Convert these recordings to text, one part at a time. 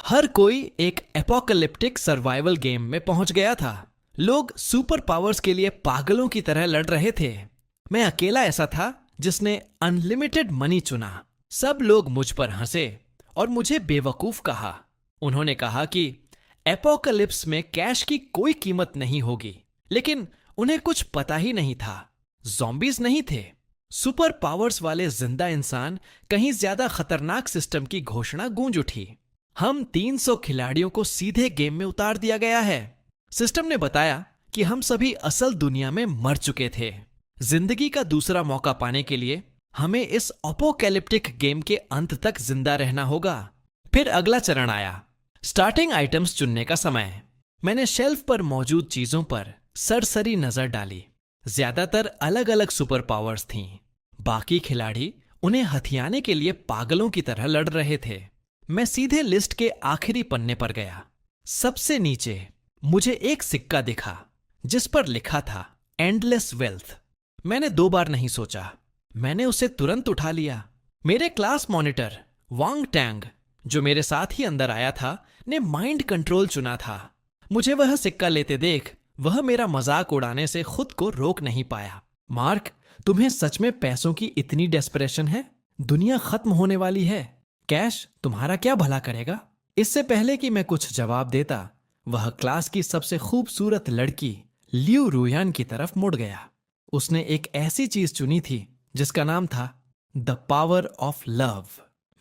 हर कोई एक apocalyptic survival game में पहुंच गया था। लोग सुपर पावर्स के लिए पागलों की तरह लड़ रहे थे। मैं अकेला ऐसा था जिसने अनलिमिटेड मनी चुना। सब लोग मुझ पर हंसे और मुझे बेवकूफ कहा। उन्होंने कहा कि एपोकलिप्स में कैश की कोई कीमत नहीं होगी, लेकिन उन्हें कुछ पता ही नहीं था। ज़ॉम्बीज नहीं थे, सुपर पावर्स वाले जिंदा इंसान। कहीं ज्यादा खतरनाक सिस्टम की घोषणा गूंज उठी। हम 300 खिलाड़ियों को सीधे गेम में उतार दिया गया है। सिस्टम ने बताया कि हम सभी असल दुनिया में मर चुके थे। जिंदगी का दूसरा मौका पाने के लिए हमें इस अपोकैलिप्टिक गेम के अंत तक जिंदा रहना होगा। फिर अगला चरण आया, स्टार्टिंग आइटम्स चुनने का समय। मैंने शेल्फ पर मौजूद चीजों पर सरसरी नजर डाली। ज्यादातर अलग अलग सुपर पावर्स थीं। बाकी खिलाड़ी उन्हें हथियाने के लिए पागलों की तरह लड़ रहे थे। मैं सीधे लिस्ट के आखिरी पन्ने पर गया। सबसे नीचे मुझे एक सिक्का दिखा जिस पर लिखा था एंडलेस वेल्थ। मैंने 2 बार नहीं सोचा, मैंने उसे तुरंत उठा लिया। मेरे क्लास मॉनिटर वांग टैंग, जो मेरे साथ ही अंदर आया था, ने माइंड कंट्रोल चुना था। मुझे वह सिक्का लेते देख वह मेरा मजाक उड़ाने से खुद को रोक नहीं पाया। मार्क, तुम्हें सच में पैसों की इतनी डेस्परेशन है? दुनिया खत्म होने वाली है। कैश तुम्हारा क्या भला करेगा? इससे पहले कि मैं कुछ जवाब देता, वह क्लास की सबसे खूबसूरत लड़की लियू रुयान की तरफ मुड़ गया। उसने एक ऐसी चीज चुनी थी जिसका नाम था द पावर ऑफ लव।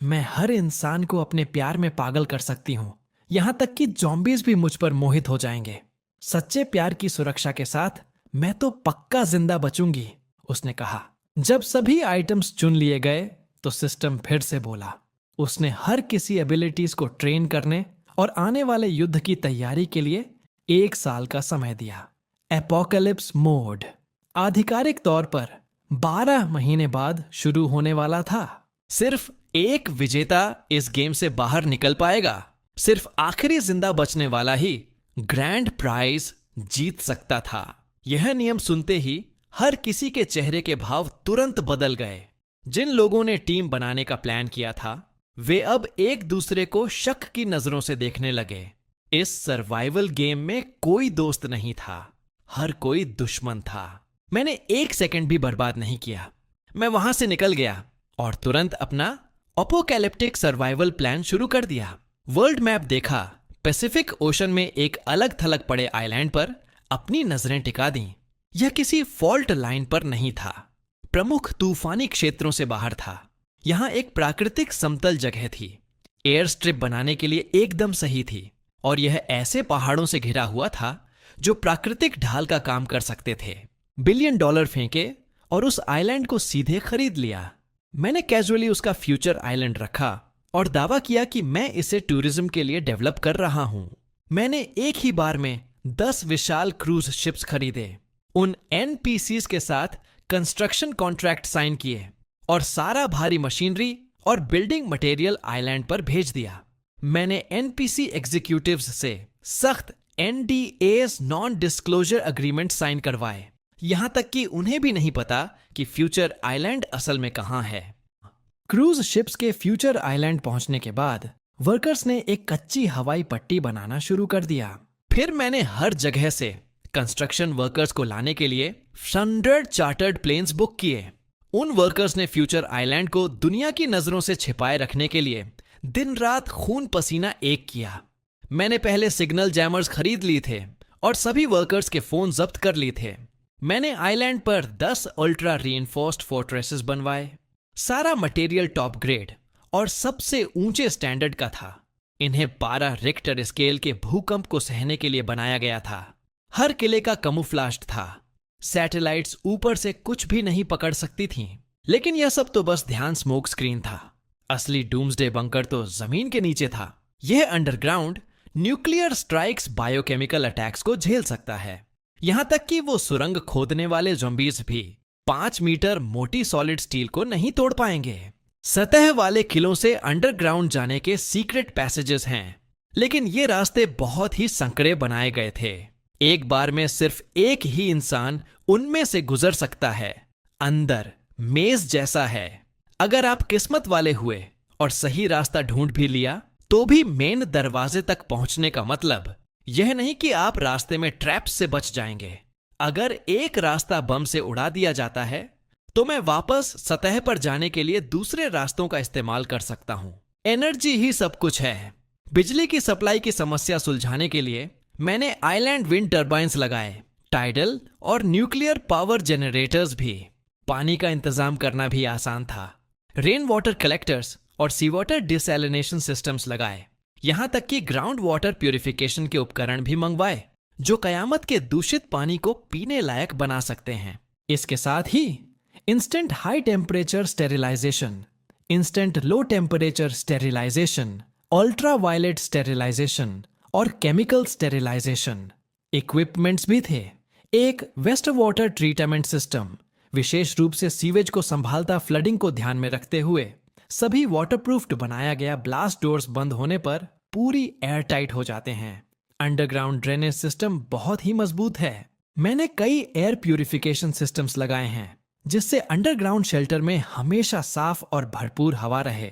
मैं हर इंसान को अपने प्यार में पागल कर सकती हूं, यहां तक कि ज़ॉम्बीज भी मुझ पर मोहित हो जाएंगे। सच्चे प्यार की सुरक्षा के साथ मैं तो पक्का जिंदा बचूंगी, उसने कहा। जब सभी आइटम्स चुन लिए गए तो सिस्टम फिर से बोला। उसने हर किसी एबिलिटीज को ट्रेन करने और आने वाले युद्ध की तैयारी के लिए 1 साल का समय दिया। एपोकलिप्स मोड आधिकारिक तौर पर 12 महीने बाद शुरू होने वाला था। सिर्फ एक विजेता इस गेम से बाहर निकल पाएगा। सिर्फ आखिरी जिंदा बचने वाला ही ग्रैंड प्राइज जीत सकता था। यह नियम सुनते ही हर किसी के चेहरे के भाव तुरंत बदल गए। जिन लोगों ने टीम बनाने का प्लान किया था, वे अब एक दूसरे को शक की नजरों से देखने लगे। इस सर्वाइवल गेम में कोई दोस्त नहीं था, हर कोई दुश्मन था। मैंने 1 सेकंड भी बर्बाद नहीं किया। मैं वहां से निकल गया और तुरंत अपना अपोकैलिप्टिक सर्वाइवल प्लान शुरू कर दिया। वर्ल्ड मैप देखा, पैसिफिक ओशन में एक अलग थलग पड़े आइलैंड पर अपनी नजरें टिका दी। यह किसी फॉल्ट लाइन पर नहीं था, प्रमुख तूफानी क्षेत्रों से बाहर था। यहां एक प्राकृतिक समतल जगह थी, एयर स्ट्रिप बनाने के लिए एकदम सही थी। और यह ऐसे पहाड़ों से घिरा हुआ था जो प्राकृतिक ढाल का काम कर सकते थे। $1 बिलियन फेंके और उस आइलैंड को सीधे खरीद लिया। मैंने कैजुअली उसका फ्यूचर आइलैंड रखा और दावा किया कि मैं इसे टूरिज्म के लिए डेवलप कर रहा हूं। मैंने एक ही बार में 10 विशाल क्रूज शिप्स खरीदे, उन एनपीसीज के साथ कंस्ट्रक्शन कॉन्ट्रैक्ट साइन किए और सारा भारी मशीनरी और बिल्डिंग मटेरियल आइलैंड पर भेज दिया। मैंने एनपीसी एग्जीक्यूटिव्स से सख्त NDAs non disclosure agreement sign करवाए, यहां तक कि उन्हें भी नहीं पता कि फ्यूचर आइलैंड असल में कहां है। क्रूज शिप्स के फ्यूचर आइलैंड पहुंचने के बाद वर्कर्स ने एक कच्ची हवाई पट्टी बनाना शुरू कर दिया। फिर मैंने हर जगह से कंस्ट्रक्शन वर्कर्स को लाने के लिए 100 चार्टर्ड प्लेन्स बुक किए। उन वर्कर्स ने फ्यूचर आइलैंड को दुनिया की नजरों से छिपाए रखने के लिए दिन रात खून पसीना एक किया। मैंने पहले सिग्नल जैमर्स खरीद ली थे और सभी वर्कर्स के फोन जब्त कर लिए थे। मैंने आइलैंड पर 10 अल्ट्रा रीइंफोर्स्ड फोर्ट्रेसेस बनवाए। सारा मटेरियल टॉप ग्रेड और सबसे ऊंचे स्टैंडर्ड का था। इन्हें 12 रिक्टर स्केल के भूकंप को सहने के लिए बनाया गया था। हर किले का कमुफ्लाज्ड था। सैटेलाइट्स ऊपर से कुछ भी नहीं पकड़ सकती थीं। लेकिन यह सब तो बस ध्यान स्मोक स्क्रीन था। असली डूम्सडे बंकर तो जमीन के नीचे था। यह underground nuclear strikes biochemical attacks को झेल सकता है। यहां तक कि वो सुरंग खोदने वाले ज़ॉम्बीज भी 5 मीटर मोटी सॉलिड स्टील को नहीं तोड़ पाएंगे। सतह वाले किलों से अंडरग्राउंड जाने के सीक्रेट पैसेजेस हैं, लेकिन ये रास्ते बहुत ही संकरे बनाए गए थे। एक बार में सिर्फ एक ही इंसान उनमें से गुजर सकता है। अंदर मेज जैसा है। अगर आप किस्मत वाले हुए और सही रास्ता ढूंढ भी लिया तो भी मेन दरवाजे तक पहुंचने का मतलब यह नहीं कि आप रास्ते में ट्रैप्स से बच जाएंगे। अगर एक रास्ता बम से उड़ा दिया जाता है तो मैं वापस सतह पर जाने के लिए दूसरे रास्तों का इस्तेमाल कर सकता हूं। एनर्जी ही सब कुछ है। बिजली की सप्लाई की समस्या सुलझाने के लिए मैंने आइलैंड विंड टर्बाइन्स लगाए, टाइडल और न्यूक्लियर पावर जनरेटर्स भी। पानी का इंतजाम करना भी आसान था। रेन वाटर कलेक्टर्स और सी वाटर डिसैलिनेशन सिस्टम्स लगाए। यहां तक कि ग्राउंड वाटर प्यूरिफिकेशन के उपकरण भी मंगवाए जो कयामत के दूषित पानी को पीने लायक बना सकते हैं। इसके साथ ही instant high temperature sterilization, instant low temperature sterilization, ultra violet sterilization और केमिकल स्टेरिलाइजेशन इक्विपमेंट्स भी थे। एक वेस्ट वाटर ट्रीटमेंट सिस्टम, विशेष रूप से सीवेज को संभालता फ्लडिंग को ध्यान में रखते हुए सभी वाटरप्रूफ्ड बनाया गया ब्लास्ट डोर्स बंद होने पर पूरी एयर टाइट हो जाते हैं। अंडरग्राउंड ड्रेनेज सिस्टम बहुत ही मजबूत है। मैंने कई एयर प्यूरिफिकेशन सिस्टम्स लगाए हैं जिससे अंडरग्राउंड शेल्टर में हमेशा साफ और भरपूर हवा रहे।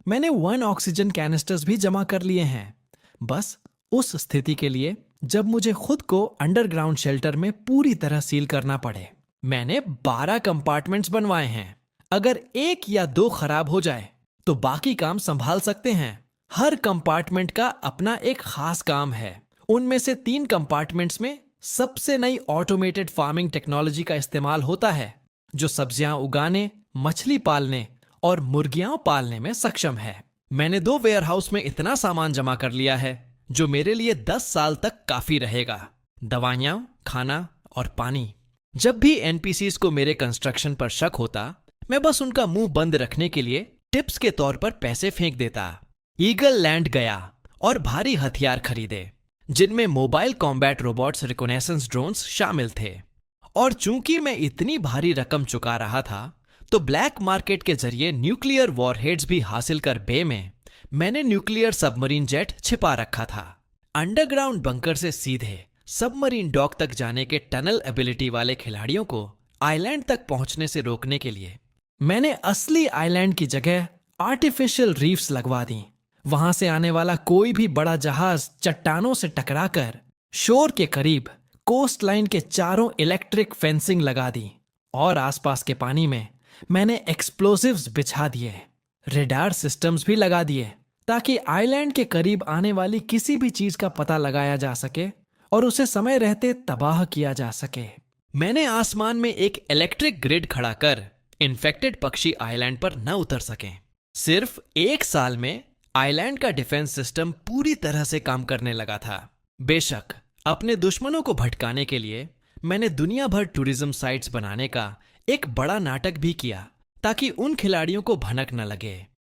मैंने 1 ऑक्सीजन कैनिस्टर्स भी जमा कर लिए हैं, बस उस स्थिति के लिए जब मुझे खुद को अंडरग्राउंड शेल्टर में पूरी तरह सील करना पड़े। मैंने 12 कंपार्टमेंट्स बनवाए हैं। अगर एक या दो खराब हो जाए तो बाकी काम संभाल सकते हैं। हर कंपार्टमेंट का अपना एक खास काम है। उनमें से 3 कंपार्टमेंट्स में सबसे नई ऑटोमेटेड फार्मिंग टेक्नोलॉजी का इस्तेमाल होता है जो सब्जियां उगाने, मछली पालने और मुर्गियां पालने में सक्षम है। मैंने 2 वेयरहाउस में इतना सामान जमा कर लिया है जो मेरे लिए 10 साल तक काफी रहेगा। दवाइयां, खाना और पानी। जब भी एनपीसीज को मेरे कंस्ट्रक्शन पर शक होता, मैं बस उनका मुंह बंद रखने के लिए टिप्स के तौर पर पैसे फेंक देता। ईगल लैंड गया और भारी हथियार खरीदे जिनमें mobile combat robots reconnaissance drones शामिल थे। और चूंकि मैं इतनी भारी रकम चुका रहा था तो ब्लैक मार्केट के जरिए न्यूक्लियर वॉरहेड्स भी हासिल कर बे में मैंने न्यूक्लियर सबमरीन जेट छिपा रखा था। अंडरग्राउंड बंकर से सीधे सबमरीन डॉक तक जाने के टनल एबिलिटी वाले खिलाड़ियों को आइलैंड तक पहुंचने से रोकने के लिए मैंने असली आइलैंड की जगह आर्टिफिशियल रीफ्स लगवा दी। वहां से आने वाला कोई भी बड़ा जहाज चट्टानों से टकराकर शोर के करीब कोस्ट लाइन के चारों इलेक्ट्रिक फेंसिंग लगा दी और आसपास के पानी में मैंने एक्सप्लोसिव्स बिछा दिए। रेडार सिस्टम्स भी लगा दिए ताकि आइलैंड के करीब आने वाली किसी भी चीज का पता लगाया जा सके और उसे समय रहते तबाह किया जा सके। मैंने आसमान में एक इलेक्ट्रिक ग्रिड खड़ा कर इन्फेक्टेड पक्षी आइलैंड पर न उतर सकें। सिर्फ 1 साल में आइलैंड का डिफेंस सिस्टम पूरी तरह से काम करने लगा था। बेशक अपने दुश्मनों को भटकाने के लिए मैंने दुनिया भर टूरिज्म साइट्स बनाने का एक बड़ा नाटक भी किया ताकि उन खिलाड़ियों को भनक न लगे।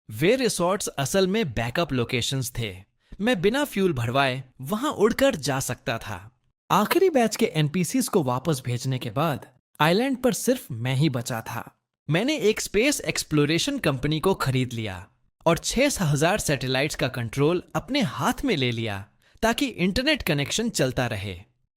वे रिसोर्ट्स असल में बैकअप लोकेशंस थे। मैं बिना फ्यूल भरवाए वहां उड़कर जा सकता था। आखिरी बैच के एनपीसीज को वापस भेजने के बाद आइलैंड पर सिर्फ मैं ही बचा था। मैंने एक स्पेस एक्सप्लोरेशन कंपनी को खरीद लिया और 6000 सैटेलाइट्स का कंट्रोल अपने हाथ में ले लिया ताकि इंटरनेट कनेक्शन चलता रहे।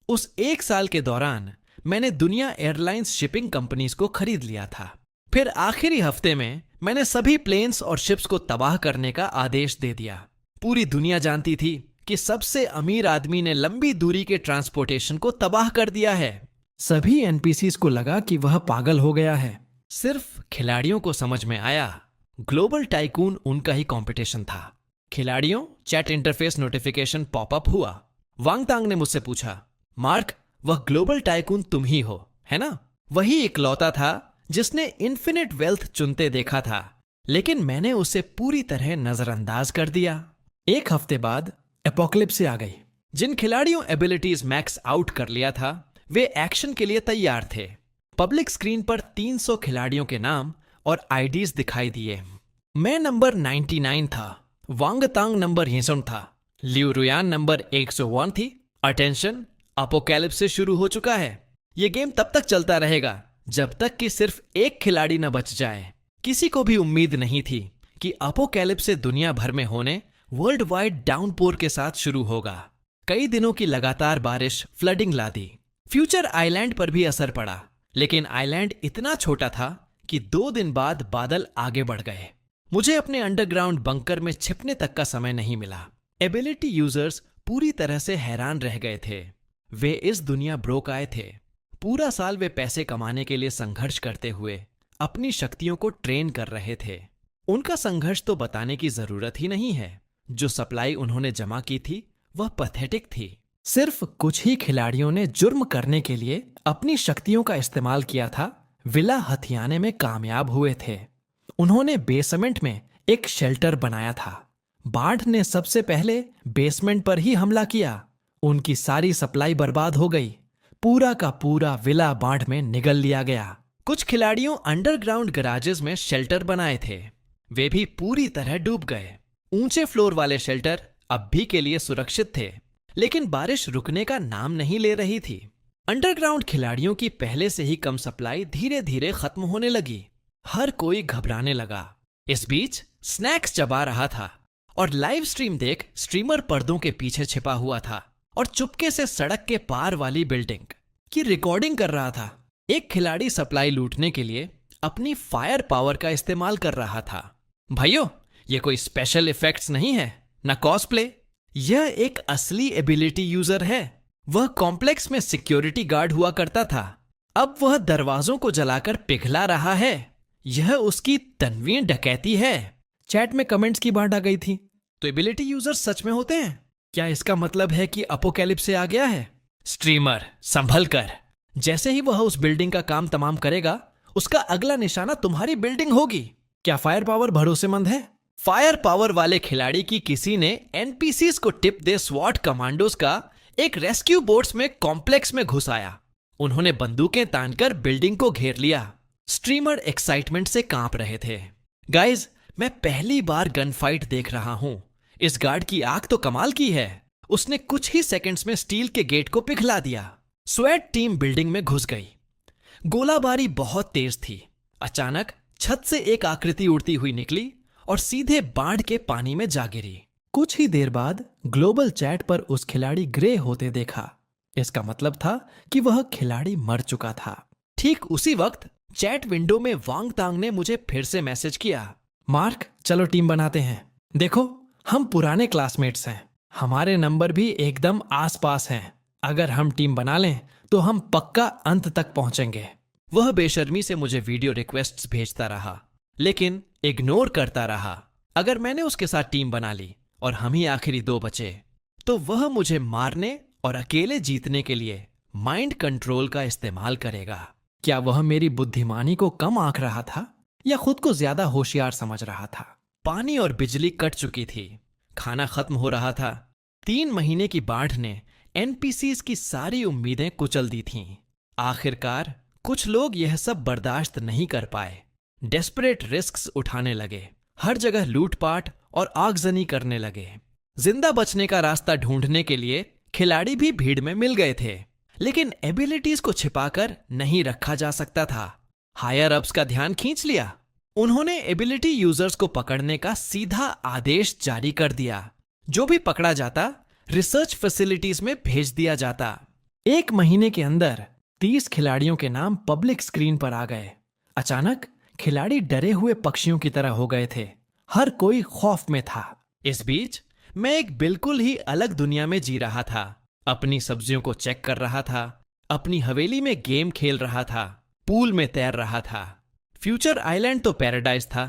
उस 1 साल के दौरान मैंने दुनिया एयरलाइंस शिपिंग कंपनीज को खरीद लिया था। फिर आखिरी हफ्ते में मैंने सभी प्लेन्स और शिप्स को तबाह करने का आदेश दे दिया। पूरी दुनिया जानती थी कि सबसे अमीर आदमी ने लंबी दूरी के ट्रांसपोर्टेशन को तबाह कर दिया है। सभी एनपीसीज को लगा कि वह पागल हो गया है। सिर्फ खिलाड़ियों को समझ में आया ग्लोबल टाइकून उनका ही कंपटीशन था। खिलाड़ियों, चैट इंटरफेस नोटिफिकेशन पॉपअप हुआ। वांगतांग ने मुझसे पूछा, मार्क, वह ग्लोबल टाइकून तुम ही हो, है ना? वही इकलौता था जिसने इन्फिनिट वेल्थ चुनते देखा था, लेकिन मैंने उसे पूरी तरह नजरअंदाज कर दिया। 1 हफ्ते बाद एपोकलिप्स आ गई। जिन खिलाड़ियों एबिलिटीज मैक्स आउट कर लिया था वे एक्शन के लिए तैयार थे। पब्लिक स्क्रीन पर 300 खिलाड़ियों के नाम और आईडीज दिखाई दिए। मैं नंबर 99 था, वांगतांग नंबर 61 था, लिu रुयान नंबर 101 थी। अटेंशन, अपोकैलिप्स शुरू हो चुका है। ये गेम तब तक चलता रहेगा जब तक कि सिर्फ एक खिलाड़ी न बच जाए। किसी को भी उम्मीद नहीं थी कि अपोकैलिप्स दुनिया भर में होने वर्ल्ड वाइड डाउनपोर के साथ शुरू होगा। कई दिनों की लगातार बारिश फ्लडिंग ला दी। फ्यूचर आइलैंड पर भी असर पड़ा, लेकिन आइलैंड इतना छोटा था कि 2 दिन बाद बादल आगे बढ़ गए। मुझे अपने अंडरग्राउंड बंकर में छिपने तक का समय नहीं मिला। एबिलिटी यूजर्स पूरी तरह से हैरान रह गए थे। वे इस दुनिया ब्रोक आए थे। पूरा साल वे पैसे कमाने के लिए संघर्ष करते हुए अपनी शक्तियों को ट्रेन कर रहे थे। उनका संघर्ष तो बताने की जरूरत ही नहीं है। जो सप्लाई उन्होंने जमा की थी वह पैथेटिक थी। सिर्फ कुछ ही खिलाड़ियों ने जुर्म करने के लिए अपनी शक्तियों का इस्तेमाल किया था, विला हथियाने में कामयाब हुए थे। उन्होंने बेसमेंट में एक शेल्टर बनाया था। बाढ़ ने सबसे पहले बेसमेंट पर ही हमला किया। उनकी सारी सप्लाई बर्बाद हो गई। पूरा का पूरा विला बाढ़ में निगल लिया गया। कुछ खिलाड़ियों अंडरग्राउंड गराजेस में शेल्टर बनाए थे। वे भी पूरी तरह डूब गए। ऊंचे फ्लोर वाले शेल्टर अब भी के लिए सुरक्षित थे, लेकिन बारिश रुकने का नाम नहीं ले रही थी। अंडरग्राउंड खिलाड़ियों की पहले से ही कम सप्लाई धीरे धीरे खत्म होने लगी। हर कोई घबराने लगा। इस बीच स्नैक्स चबा रहा था और लाइव स्ट्रीम देख स्ट्रीमर पर्दों के पीछे छिपा हुआ था और चुपके से सड़क के पार वाली बिल्डिंग की रिकॉर्डिंग कर रहा था। एक खिलाड़ी सप्लाई लूटने के लिए अपनी फायर पावर का इस्तेमाल कर रहा था। भाइयों, ये कोई स्पेशल इफेक्ट्स नहीं है, न कॉस्प्ले। यह एक असली एबिलिटी यूजर है। वह कॉम्प्लेक्स में सिक्योरिटी गार्ड हुआ करता था। अब वह दरवाजों को जलाकर पिघला रहा है। यह उसकी तन्वीं डकैती है। चैट में कमेंट्स की बाढ़ आ गई थी। तो एबिलिटी यूजर सच में होते हैं क्या? इसका मतलब है कि अपोकैलिप्स से आ गया है? स्ट्रीमर संभल कर। जैसे ही वह उस बिल्डिंग का काम तमाम करेगा, उसका अगला निशाना तुम्हारी बिल्डिंग होगी। क्या फायर पावर भरोसेमंद है? फायर पावर वाले खिलाड़ी की किसी ने एनपीसीज को टिप दे स्वॉट कमांडोज का एक रेस्क्यू बोट्स में कॉम्प्लेक्स में घुस आया। उन्होंने बंदूकें तानकर बिल्डिंग को घेर लिया। स्ट्रीमर एक्साइटमेंट से कांप रहे थे। गाइज, मैं पहली बार गन फाइट देख रहा हूं। इस गार्ड की आंख तो कमाल की है। उसने कुछ ही सेकंड्स में स्टील के गेट को पिघला दिया। स्वेट टीम बिल्डिंग में घुस गई। गोलाबारी बहुत तेज थी। अचानक छत से एक आकृति उड़ती हुई निकली और सीधे बाढ़ के पानी में जा गिरी। कुछ ही देर बाद ग्लोबल चैट पर उस खिलाड़ी ग्रे होते देखा। इसका मतलब था कि वह खिलाड़ी मर चुका था। ठीक उसी वक्त चैट विंडो में वांग तांग ने मुझे फिर से मैसेज किया, मार्क, चलो टीम बनाते हैं। देखो, हम पुराने क्लासमेट्स हैं। हमारे नंबर भी एकदम आसपास हैं। अगर हम टीम बना लें तो हम पक्का अंत तक पहुंचेंगे। वह बेशर्मी से मुझे वीडियो रिक्वेस्ट्स भेजता रहा, लेकिन इग्नोर करता रहा। अगर मैंने उसके साथ टीम बना ली और हम ही आखिरी दो बचे, तो वह मुझे मारने और अकेले जीतने के लिए माइंड कंट्रोल का इस्तेमाल करेगा। क्या वह मेरी बुद्धिमानी को कम आंक रहा था या खुद को ज्यादा होशियार समझ रहा था? पानी और बिजली कट चुकी थी। खाना खत्म हो रहा था। 3 महीने की बाढ़ ने एनपीसीज की सारी उम्मीदें कुचल दी थीं। आखिरकार कुछ लोग यह सब बर्दाश्त नहीं कर पाए। डेस्परेट रिस्क्स उठाने लगे। हर जगह लूटपाट और आगजनी करने लगे। जिंदा बचने का रास्ता ढूंढने के लिए खिलाड़ी भी भीड़ में मिल गए थे, लेकिन एबिलिटीज को छिपाकर नहीं रखा जा सकता था। हायर अप्स का ध्यान खींच लिया। उन्होंने एबिलिटी यूजर्स को पकड़ने का सीधा आदेश जारी कर दिया। जो भी पकड़ा जाता, रिसर्च फैसिलिटीज में भेज दिया जाता। 1 महीने के अंदर 30 खिलाड़ियों के नाम पब्लिक स्क्रीन पर आ गए। अचानक खिलाड़ी डरे हुए पक्षियों की तरह हो गए थे। हर कोई खौफ में था। इस बीच मैं एक बिल्कुल ही अलग दुनिया में जी रहा था। अपनी सब्जियों को चेक कर रहा था, अपनी हवेली में गेम खेल रहा था, पूल में तैर रहा था। फ्यूचर आइलैंड तो पैराडाइज था।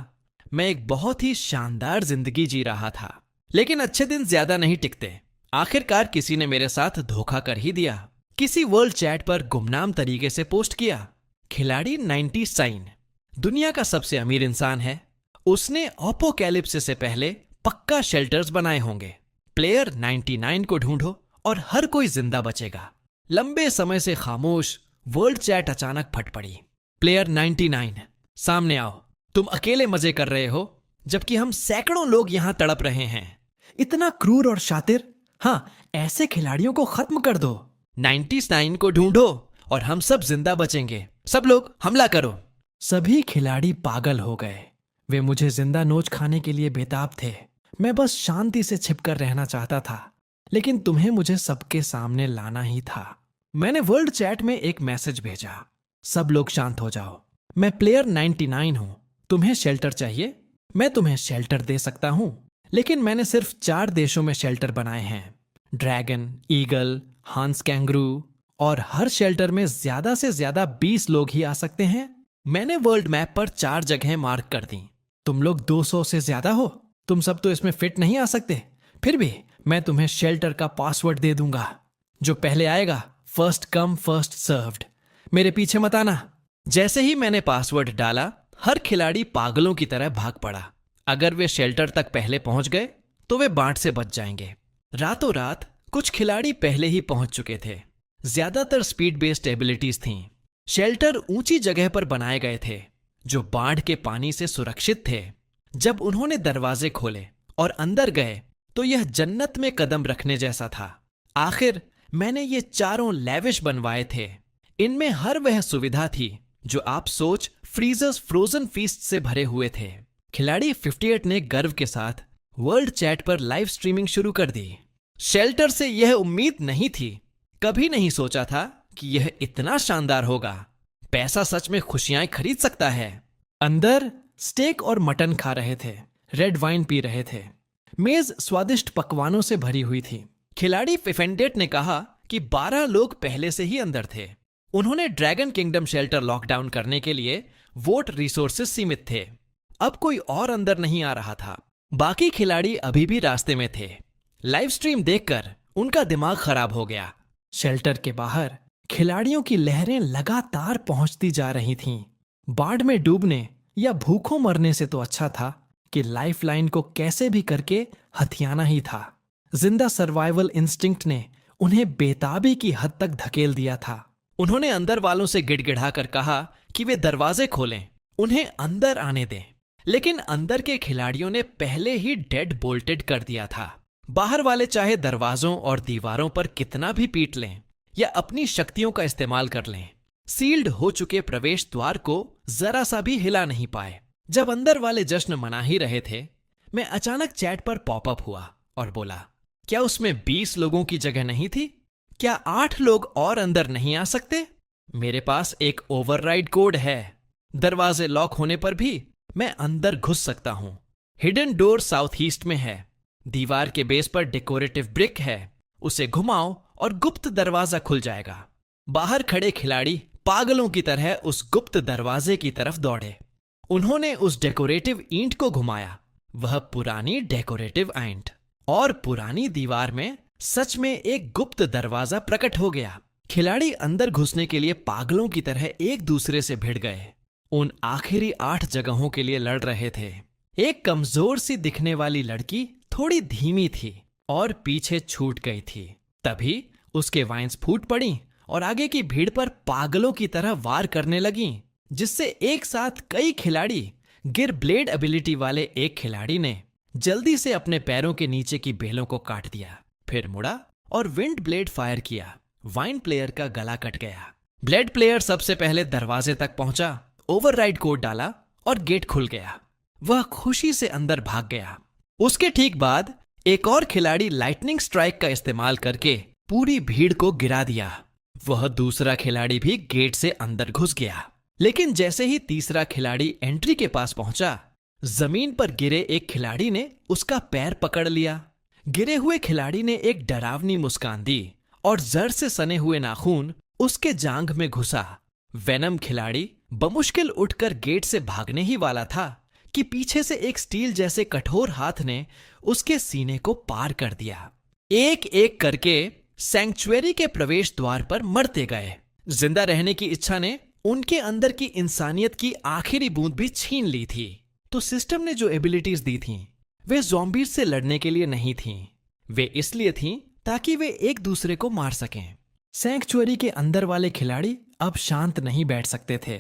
मैं एक बहुत ही शानदार जिंदगी जी रहा था। लेकिन अच्छे दिन ज्यादा नहीं टिकते। आखिरकार किसी ने मेरे साथ धोखा कर ही दिया। किसी वर्ल्ड चैट पर गुमनाम तरीके से पोस्ट किया, खिलाड़ी 90 साइन दुनिया का सबसे अमीर इंसान है। उसने अपोकैलिप्सिस से पहले पक्का शेल्टर्स बनाए होंगे। प्लेयर 99 को ढूंढो और हर कोई जिंदा बचेगा। लंबे समय से खामोश वर्ल्ड चैट अचानक फट पड़ी। प्लेयर 99, सामने आओ। तुम अकेले मजे कर रहे हो, जबकि हम सैकड़ों लोग यहां तड़प रहे हैं। इतना क्रूर और शातिर। हाँ, ऐसे खिलाड़ियों को खत्म कर दो। 99 को ढूंढो और हम सब जिंदा बचेंगे। सब लोग हमला करो। सभी खिलाड़ी पागल हो गए। वे मुझे जिंदा नोच खाने के लिए बेताब थे। मैं बस शांति से छिपकर रहना चाहता था, लेकिन तुम्हें मुझे सबके सामने लाना ही था। मैंने वर्ल्ड चैट में एक मैसेज भेजा, सब लोग शांत हो जाओ। मैं प्लेयर 99 हूं। तुम्हें शेल्टर चाहिए? मैं तुम्हें शेल्टर दे सकता हूं, लेकिन मैंने सिर्फ 4 देशों में शेल्टर बनाए हैं, ड्रैगन, ईगल, हांस कैंगरू, और हर शेल्टर में ज्यादा से ज्यादा 20 लोग ही आ सकते हैं। मैंने वर्ल्ड मैप पर 4 जगहें मार्क कर दी। तुम लोग 200 से ज्यादा हो, तुम सब तो इसमें फिट नहीं आ सकते। फिर भी मैं तुम्हें शेल्टर का पासवर्ड दे दूंगा। जो पहले आएगा, फर्स्ट कम फर्स्ट सर्व्ड। मेरे पीछे मत आना। जैसे ही मैंने पासवर्ड डाला, हर खिलाड़ी पागलों की तरह भाग पड़ा। अगर वे शेल्टर तक पहले पहुंच गए तो वे बांट से बच जाएंगे। रातों रात कुछ खिलाड़ी पहले ही पहुंच चुके थे। ज्यादातर स्पीड बेस्ड एबिलिटीज थीं। शेल्टर ऊंची जगह पर बनाए गए थे जो बाढ़ के पानी से सुरक्षित थे। जब उन्होंने दरवाजे खोले और अंदर गए तो यह जन्नत में कदम रखने जैसा था। आखिर मैंने ये चारों लैविश बनवाए थे। इनमें हर वह सुविधा थी जो आप सोच फ्रीजर्स फ्रोजन फीस्ट से भरे हुए थे। खिलाड़ी 58 ने गर्व के साथ वर्ल्ड चैट पर लाइव स्ट्रीमिंग शुरू कर दी। शेल्टर से यह उम्मीद नहीं थी, कभी नहीं सोचा था कि यह इतना शानदार होगा। पैसा सच में खुशियां खरीद सकता है। अंदर स्टेक और मटन खा रहे थे, रेड वाइन पी रहे थे। मेज स्वादिष्ट पकवानों से भरी हुई थी। खिलाड़ी 58 ने कहा कि 12 लोग पहले से ही अंदर थे। उन्होंने ड्रैगन किंगडम शेल्टर लॉकडाउन करने के लिए वोट रिसोर्सेस सीमित थे। अब कोई और अंदर नहीं आ रहा था। बाकी खिलाड़ी अभी भी रास्ते में थे। लाइव स्ट्रीम देखकर उनका दिमाग खराब हो गया। शेल्टर के बाहर खिलाड़ियों की लहरें लगातार पहुंचती जा रही थीं। बाढ़ में डूबने या भूखों मरने से तो अच्छा था कि लाइफलाइन को कैसे भी करके हथियाना ही था। जिंदा सर्वाइवल इंस्टिंक्ट ने उन्हें बेताबी की हद तक धकेल दिया था। उन्होंने अंदर वालों से गिड़गिड़ाकर कहा कि वे दरवाजे खोलें, उन्हें अंदर आने दें। लेकिन अंदर के खिलाड़ियों ने पहले ही डेड बोल्टेड कर दिया था। बाहर वाले चाहे दरवाजों और दीवारों पर कितना भी पीट लें या अपनी शक्तियों का इस्तेमाल कर लें, सील्ड हो चुके प्रवेश द्वार को जरा सा भी हिला नहीं पाए। जब अंदर वाले जश्न मना ही रहे थे, मैं अचानक चैट पर पॉपअप हुआ और बोला, क्या उसमें 20 लोगों की जगह नहीं थी? क्या 8 लोग और अंदर नहीं आ सकते? मेरे पास एक ओवरराइड कोड है। दरवाजे लॉक होने पर भी मैं अंदर घुस सकता हूं। हिडन डोर साउथ ईस्ट में है। दीवार के बेस पर डेकोरेटिव ब्रिक है। उसे घुमाओ और गुप्त दरवाजा खुल जाएगा। बाहर खड़े खिलाड़ी पागलों की तरह उस गुप्त दरवाजे की तरफ दौड़े। उन्होंने उस डेकोरेटिव ईंट को घुमाया, वह पुरानी डेकोरेटिव ईंट, और पुरानी दीवार में सच में एक गुप्त दरवाजा प्रकट हो गया। खिलाड़ी अंदर घुसने के लिए पागलों की तरह एक दूसरे से भिड़ गए। उन आखिरी 8 जगहों के लिए लड़ रहे थे। एक कमजोर सी दिखने वाली लड़की थोड़ी धीमी थी और पीछे छूट गई थी। तभी उसके वाइन्स फूट पड़ी और आगे की भीड़ पर पागलों की तरह वार करने लगीं, जिससे एक साथ कई खिलाड़ी गिर। ब्लेड एबिलिटी वाले एक खिलाड़ी ने जल्दी से अपने पैरों के नीचे की बेलों को काट दिया, फिर मुड़ा और विंड ब्लेड फायर किया। वाइन प्लेयर का गला कट गया। ब्लेड प्लेयर सबसे पहले दरवाजे तक पहुंचा, ओवरराइड कोड डाला और गेट खुल गया। वह खुशी से अंदर भाग गया। उसके ठीक बाद एक और खिलाड़ी लाइटनिंग स्ट्राइक का इस्तेमाल करके पूरी भीड़ को गिरा दिया। वह दूसरा खिलाड़ी भी गेट से अंदर घुस गया। लेकिन जैसे ही तीसरा खिलाड़ी एंट्री के पास पहुंचा, जमीन पर गिरे एक खिलाड़ी ने उसका पैर पकड़ लिया। गिरे हुए खिलाड़ी ने एक डरावनी मुस्कान दी और जड़ से सने हुए नाखून उसके जांघ में घुसा। वेनम खिलाड़ी बमुश्किल उठकर गेट से भागने ही वाला था कि पीछे से एक स्टील जैसे कठोर हाथ ने उसके सीने को पार कर दिया। एक एक करके सैंक्चुअरी के प्रवेश द्वार पर मरते गए। जिंदा रहने की इच्छा ने उनके अंदर की इंसानियत की आखिरी बूंद भी छीन ली थी। तो सिस्टम ने जो एबिलिटीज दी थीं, वे ज़ॉम्बीज से लड़ने के लिए नहीं थीं। वे इसलिए थीं ताकि वे एक दूसरे को मार सकें। सैंक्चुअरी के अंदर वाले खिलाड़ी अब शांत नहीं बैठ सकते थे।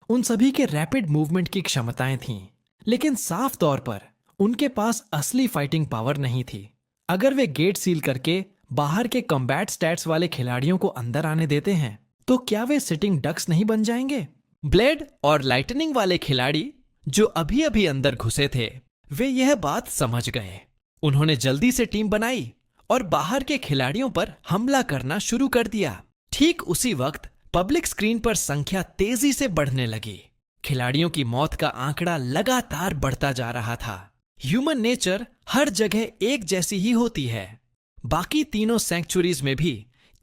उन सभी के रैपिड मूवमेंट की क्षमताएं थीं, लेकिन साफ तौर पर उनके पास असली फाइटिंग पावर नहीं थी। अगर वे गेट सील करके बाहर के कॉम्बैट स्टैट्स वाले खिलाड़ियों को अंदर आने देते हैं, तो क्या वे सिटिंग डक्स नहीं बन जाएंगे? ब्लेड और लाइटनिंग वाले खिलाड़ी जो अभी अभी अंदर घुसे थे, वे यह बात समझ गए। उन्होंने जल्दी से टीम बनाई और बाहर के खिलाड़ियों पर हमला करना शुरू कर दिया। ठीक उसी वक्त पब्लिक स्क्रीन पर संख्या तेजी से बढ़ने लगी। खिलाड़ियों की मौत का आंकड़ा लगातार बढ़ता जा रहा था। ह्यूमन नेचर हर जगह एक जैसी ही होती है। बाकी तीनों सैंक्चुरीज में भी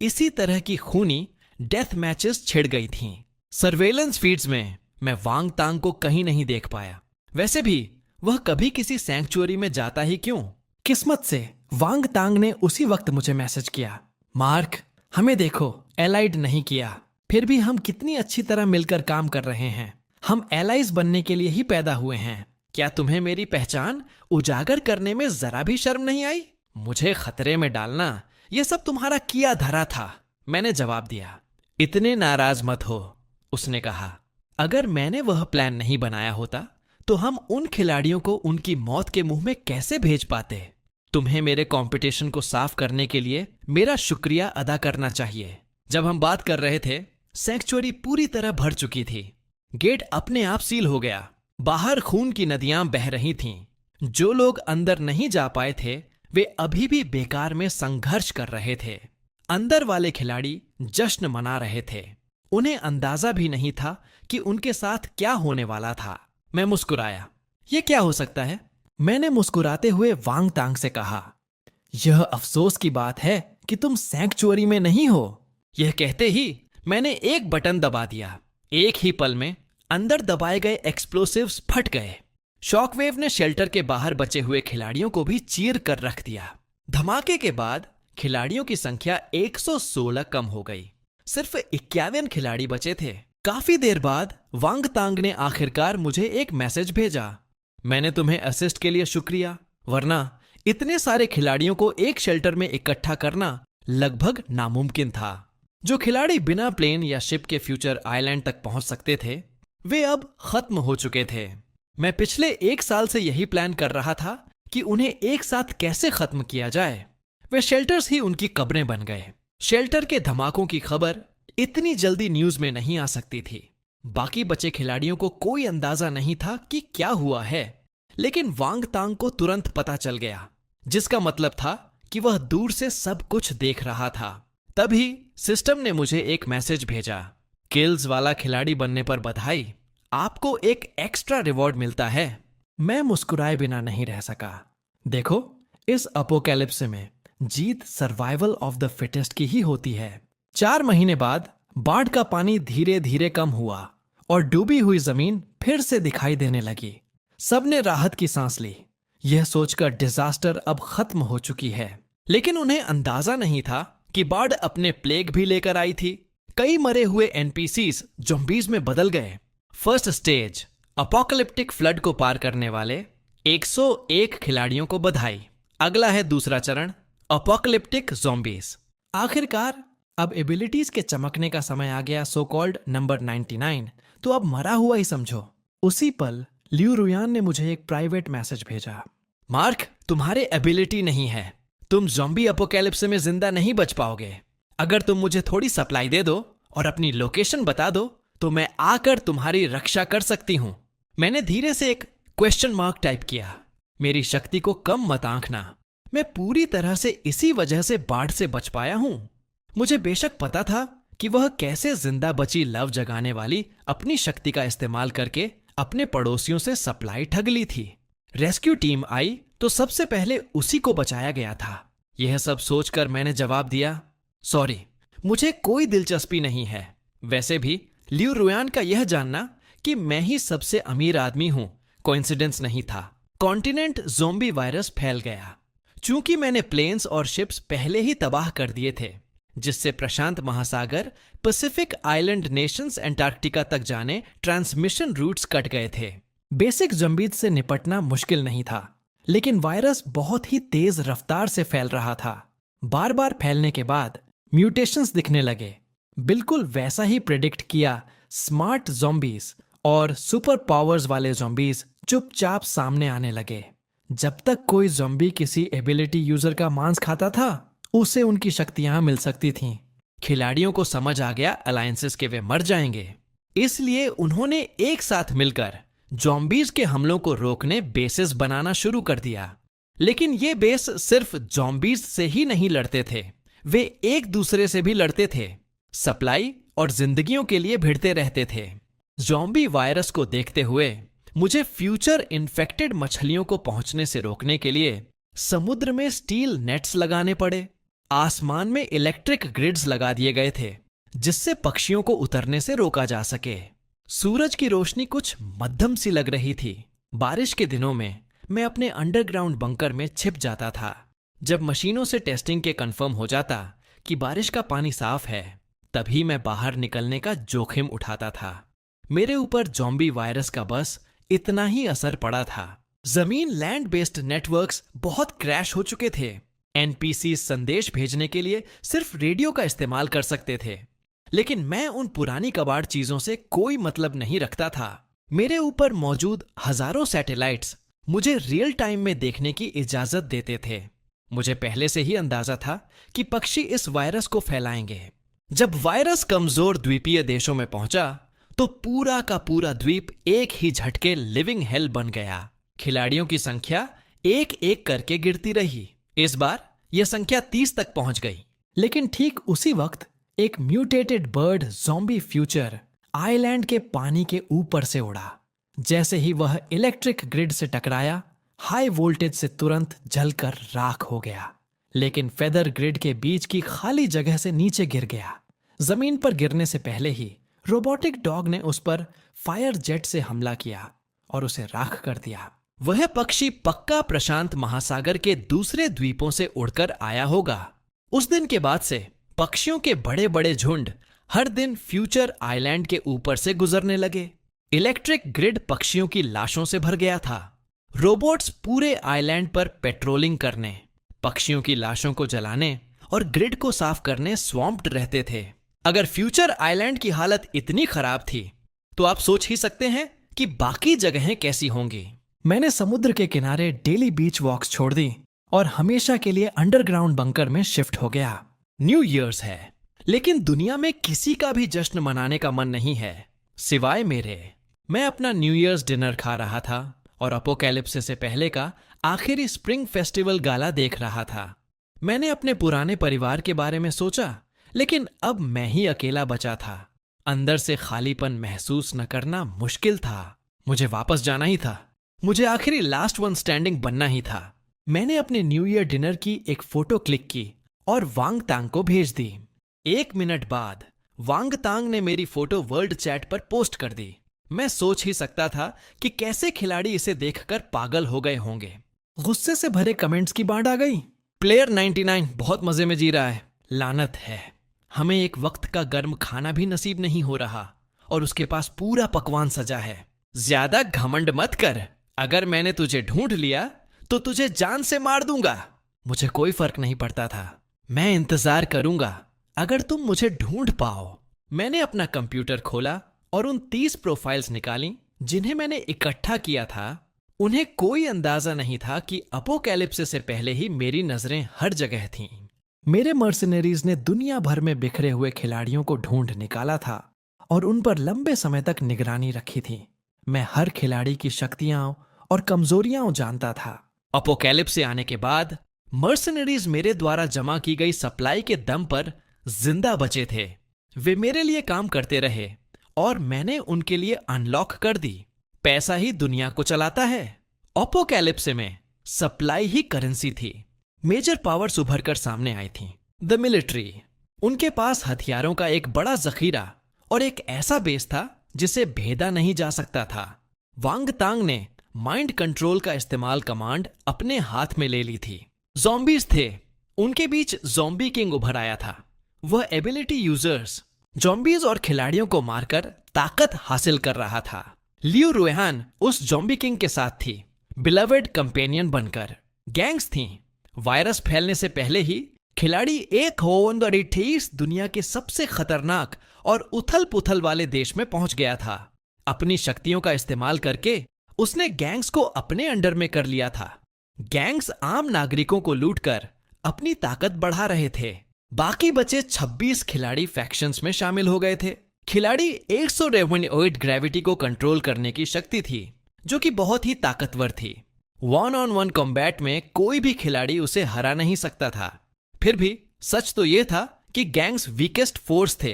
इसी तरह की खूनी डेथ मैचेस छिड़ गई थीं। सर्वेलेंस फीड्स में मैं वांग तांग को कहीं नहीं देख पाया। वैसे भी वह कभी किसी सैंक्चुरी में जाता ही क्यों? किस्मत से वांग तांग ने उसी वक्त मुझे मैसेज किया, मार्क, हमें देखो, एलाइड नहीं किया, फिर भी हम कितनी अच्छी तरह मिलकर काम कर रहे हैं। हम एलाइज बनने के लिए ही पैदा हुए हैं। क्या तुम्हें मेरी पहचान उजागर करने में जरा भी शर्म नहीं आई? मुझे खतरे में डालना यह सब तुम्हारा किया धरा था। मैंने जवाब दिया। इतने नाराज मत हो, उसने कहा। अगर मैंने वह प्लान नहीं बनाया होता तो हम उन खिलाड़ियों को उनकी मौत के मुंह में कैसे भेज पाते? तुम्हें मेरे कंपटीशन को साफ करने के लिए मेरा शुक्रिया अदा करना चाहिए। जब हम बात कर रहे थे, सैंक्चुरी पूरी तरह भर चुकी थी। गेट अपने आप सील हो गया। बाहर खून की नदियां बह रही थीं। जो लोग अंदर नहीं जा पाए थे वे अभी भी बेकार में संघर्ष कर रहे थे। अंदर वाले खिलाड़ी जश्न मना रहे थे। उन्हें अंदाजा भी नहीं था कि उनके साथ क्या होने वाला था। मैं मुस्कुराया। यह क्या हो सकता है? मैंने मुस्कुराते हुए वांग तांग से कहा, यह अफसोस की बात है कि तुम सैंक्चुअरी में नहीं हो। यह कहते ही मैंने एक बटन दबा दिया। एक ही पल में अंदर दबाए गए एक्सप्लोसिव्स फट गए। शॉकवेव ने शेल्टर के बाहर बचे हुए खिलाड़ियों को भी चीर कर रख दिया। धमाके के बाद खिलाड़ियों की संख्या 116 कम हो गई। सिर्फ 51 खिलाड़ी बचे थे। काफी देर बाद वांग तांग ने आखिरकार मुझे एक मैसेज भेजा, मैंने तुम्हें असिस्ट के लिए शुक्रिया, वरना इतने सारे खिलाड़ियों को एक शेल्टर में इकट्ठा करना लगभग नामुमकिन था। जो खिलाड़ी बिना प्लेन या शिप के फ्यूचर आइलैंड तक पहुंच सकते थे वे अब खत्म हो चुके थे। मैं पिछले 1 साल से यही प्लान कर रहा था कि उन्हें एक साथ कैसे खत्म किया जाए। वे शेल्टर्स ही उनकी कब्रें बन गए। शेल्टर के धमाकों की खबर इतनी जल्दी न्यूज में नहीं आ सकती थी। बाकी बचे खिलाड़ियों को कोई अंदाजा नहीं था कि क्या हुआ है, लेकिन वांग तांग को तुरंत पता चल गया, जिसका मतलब था कि वह दूर से सब कुछ देख रहा था। तभी सिस्टम ने मुझे एक मैसेज भेजा, किल्स वाला खिलाड़ी बनने पर बधाई, आपको एक एक्स्ट्रा रिवॉर्ड मिलता है। मैं मुस्कुराए बिना नहीं रह सका। देखो, इस अपोकैलिप्स में जीत सर्वाइवल ऑफ द फिटेस्ट की ही होती है। 4 महीने बाद बाढ़ का पानी धीरे धीरे कम हुआ और डूबी हुई जमीन फिर से दिखाई देने लगी। सबने राहत की सांस ली, यह सोचकर डिजास्टर अब खत्म हो चुकी है। लेकिन उन्हें अंदाजा नहीं था कि बाढ़ अपने प्लेग भी लेकर आई थी। कई मरे हुए एनपीसीज ज़ॉम्बीज में बदल गए। फर्स्ट स्टेज अपोकलिप्टिक फ्लड को पार करने वाले 101 खिलाड़ियों को बधाई। अगला है दूसरा चरण, अपोकलिप्टिक ज़ॉम्बीज। आखिरकार अब एबिलिटीज के चमकने का समय आ गया, सो कॉल्ड नंबर 99। तो अब मरा हुआ ही समझो। उसी पल लियू रुयान ने मुझे एक प्राइवेट मैसेज भेजा, मार्क, तुम्हारे एबिलिटी नहीं है, तुम ज़ॉम्बी अपोकैलिप्स में जिंदा नहीं बच पाओगे। अगर तुम मुझे थोड़ी सप्लाई दे दो और अपनी लोकेशन बता दो तो मैं आकर तुम्हारी रक्षा कर सकती हूं। मैंने धीरे से एक क्वेश्चन मार्क टाइप किया। मेरी शक्ति को कम मत आंकना, मैं पूरी तरह से इसी वजह से बाढ़ से बच पाया हूं। मुझे बेशक पता था कि वह कैसे जिंदा बची लव जगाने वाली अपनी शक्ति का इस्तेमाल करके अपने पड़ोसियों से सप्लाई ठग ली थी। रेस्क्यू टीम आई तो सबसे पहले उसी को बचाया गया था। यह सब सोचकर मैंने जवाब दिया, सॉरी, मुझे कोई दिलचस्पी नहीं है। वैसे भी लियू रुयान का यह जानना कि मैं ही सबसे अमीर आदमी हूं कोइंसिडेंस नहीं था। कॉन्टिनेंट ज़ॉम्बी वायरस फैल गया। चूंकि मैंने प्लेन्स और शिप्स पहले ही तबाह कर दिए थे, जिससे प्रशांत महासागर, पैसिफिक आइलैंड नेशंस, एंटार्क्टिका तक जाने ट्रांसमिशन रूट्स कट गए थे। बेसिक ज़ॉम्बीज से निपटना मुश्किल नहीं था, लेकिन वायरस बहुत ही तेज रफ्तार से फैल रहा था। बार बार फैलने के बाद म्यूटेशंस दिखने लगे। बिल्कुल वैसा ही प्रेडिक्ट किया स्मार्ट ज़ॉम्बीज और सुपर पावर्स वाले ज़ॉम्बीज चुपचाप सामने आने लगे। जब तक कोई ज़ॉम्बी किसी एबिलिटी यूजर का मांस खाता था, उसे उनकी शक्तियां मिल सकती थीं। खिलाड़ियों को समझ आ गया अलायंसेस के वे मर जाएंगे, इसलिए उन्होंने एक साथ मिलकर ज़ॉम्बीज के हमलों को रोकने बेसेस बनाना शुरू कर दिया। लेकिन ये बेस सिर्फ ज़ॉम्बीज से ही नहीं लड़ते थे, वे एक दूसरे से भी लड़ते थे, सप्लाई और जिंदगियों के लिए भिड़ते रहते थे। ज़ॉम्बी वायरस को देखते हुए मुझे फ्यूचर इन्फेक्टेड मछलियों को पहुंचने से रोकने के लिए समुद्र में स्टील नेट्स लगाने पड़े। आसमान में इलेक्ट्रिक ग्रिड्स लगा दिए गए थे जिससे पक्षियों को उतरने से रोका जा सके। सूरज की रोशनी कुछ मध्यम सी लग रही थी। बारिश के दिनों में मैं अपने अंडरग्राउंड बंकर में छिप जाता था। जब मशीनों से टेस्टिंग के कंफर्म हो जाता कि बारिश का पानी साफ है, तभी मैं बाहर निकलने का जोखिम उठाता था। मेरे ऊपर ज़ॉम्बी वायरस का बस इतना ही असर पड़ा था। जमीन लैंड बेस्ड नेटवर्क्स बहुत क्रैश हो चुके थे। एनपीसी संदेश भेजने के लिए सिर्फ रेडियो का इस्तेमाल कर सकते थे, लेकिन मैं उन पुरानी कबाड़ चीजों से कोई मतलब नहीं रखता था। मेरे ऊपर मौजूद हजारों सैटेलाइट्स मुझे रियल टाइम में देखने की इजाजत देते थे। मुझे पहले से ही अंदाजा था कि पक्षी इस वायरस को फैलाएंगे। जब वायरस कमजोर द्वीपीय देशों में पहुंचा तो पूरा का पूरा द्वीप एक ही झटके लिविंग हेल बन गया। खिलाड़ियों की संख्या एक एक करके गिरती रही। इस बार यह संख्या 30 तक पहुंच गई। लेकिन ठीक उसी वक्त एक mutated bird zombie future island के पानी के ऊपर से उड़ा। जैसे ही वह इलेक्ट्रिक ग्रिड से टकराया, हाई वोल्टेज से तुरंत जलकर राख हो गया, लेकिन फेदर ग्रिड के बीच की खाली जगह से नीचे गिर गया। जमीन पर गिरने से पहले ही रोबोटिक डॉग ने उस पर फायर जेट से हमला किया और उसे राख कर दिया। वह पक्षी पक्का प्रशांत महासागर के दूसरे द्वीपों से उड़कर आया होगा। उस दिन के बाद से पक्षियों के बड़े बड़े झुंड हर दिन फ्यूचर आइलैंड के ऊपर से गुजरने लगे। इलेक्ट्रिक ग्रिड पक्षियों की लाशों से भर गया था। रोबोट्स पूरे आइलैंड पर पेट्रोलिंग करने, पक्षियों की लाशों को जलाने और ग्रिड को साफ करने स्वॉम्प्ड रहते थे। अगर फ्यूचर आइलैंड की हालत इतनी खराब थी तो आप सोच ही सकते हैं कि बाकी जगहें कैसी होंगी। मैंने समुद्र के किनारे डेली बीच वॉक्स छोड़ दी और हमेशा के लिए अंडरग्राउंड बंकर में शिफ्ट हो गया। न्यू ईयर्स है, लेकिन दुनिया में किसी का भी जश्न मनाने का मन नहीं है सिवाय मेरे। मैं अपना न्यू ईयर्स डिनर खा रहा था और अपोकैलिप्सिस से पहले का आखिरी स्प्रिंग फेस्टिवल गाला देख रहा था। मैंने अपने पुराने परिवार के बारे में सोचा, लेकिन अब मैं ही अकेला बचा था। अंदर से खालीपन महसूस न करना मुश्किल था। मुझे वापस जाना ही था। मुझे आखिरी लास्ट वन स्टैंडिंग बनना ही था। मैंने अपने न्यू ईयर डिनर की एक फोटो क्लिक की और वांग तांग को भेज दी। 1 मिनट बाद वांग तांग ने मेरी फोटो वर्ल्ड चैट पर पोस्ट कर दी। मैं सोच ही सकता था कि कैसे खिलाड़ी इसे देखकर पागल हो गए होंगे। गुस्से से भरे कमेंट्स की बाढ़ आ गई। प्लेयर 99 बहुत मजे में जी रहा है। लानत है, हमें एक वक्त का गर्म खाना भी नसीब नहीं हो रहा और उसके पास पूरा पकवान सजा है। ज्यादा घमंड मत कर। अगर मैंने तुझे ढूंढ लिया तो तुझे जान से मार दूंगा। मुझे कोई फर्क नहीं पड़ता था। मैं इंतजार करूंगा अगर तुम मुझे ढूंढ पाओ। मैंने अपना कंप्यूटर खोला और उन 30 प्रोफाइल्स निकाली जिन्हें मैंने इकट्ठा किया था। उन्हें कोई अंदाजा नहीं था कि अपोकैलिप्सिस से पहले ही मेरी नजरें हर जगह थीं। मेरे मर्सिनरीज ने दुनिया भर में बिखरे हुए खिलाड़ियों को ढूंढ निकाला था और उन पर लंबे समय तक निगरानी रखी थी। मैं हर खिलाड़ी की शक्तियां और कमजोरियां जानता था। अपोकैलिप्स से आने के बाद मर्सिनरीज मेरे द्वारा जमा की गई सप्लाई के दम पर जिंदा बचे थे। वे मेरे लिए काम करते रहे और मैंने उनके लिए अनलॉक कर दी। पैसा ही दुनिया को चलाता है। अपोकैलिप्स में सप्लाई ही करेंसी थी। मेजर पावर्स उभर कर सामने आई थी। The military. उनके पास हथियारों का एक बड़ा जखीरा और एक ऐसा बेस था जिसे भेदा नहीं जा सकता था। वांग तांग ने माइंड कंट्रोल का इस्तेमाल कमांड अपने हाथ में ले ली थी। ज़ॉम्बीज थे। उनके बीच ज़ॉम्बी किंग उभर आया था। वह एबिलिटी यूजर्स, ज़ॉम्बीज और खिलाड़ियों को मारकर ताकत हासिल कर रहा था। लियो रुएहान उस ज़ॉम्बी किंग के साथ थी, बिलवेड कंपेनियन बनकर। गैंग्स थीं। वायरस फैलने से पहले ही खिलाड़ी एक होवंदरी ठेस दुनिया के सबसे खतरनाक और उथल पुथल वाले देश में पहुंच गया था। अपनी शक्तियों का इस्तेमाल करके उसने गैंग्स को अपने अंडर में कर लिया था। गैंग्स आम नागरिकों को लूटकर अपनी ताकत बढ़ा रहे थे। बाकी बचे 26 खिलाड़ी फैक्शंस में शामिल हो गए थे। खिलाड़ी 100 रेवोनिओइड ग्रेविटी को कंट्रोल करने की शक्ति थी, जो कि बहुत ही ताकतवर थी। 1-on-1 कॉम्बैट में कोई भी खिलाड़ी उसे हरा नहीं सकता था। फिर भी सच तो यह था कि गैंग्स वीकेस्ट फोर्स थे।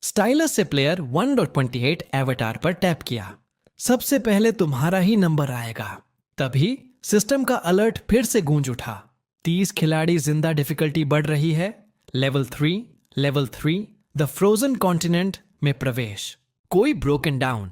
स्टाइलस से प्लेयर 1.28 एवेटार पर टैप किया। सबसे पहले तुम्हारा ही नंबर आएगा। तभी सिस्टम का अलर्ट फिर से गूंज उठा। 30 खिलाड़ी जिंदा, डिफिकल्टी बढ़ रही है। लेवल 3 द फ्रोजन कॉन्टिनेंट में प्रवेश। कोई ब्रोकन डाउन।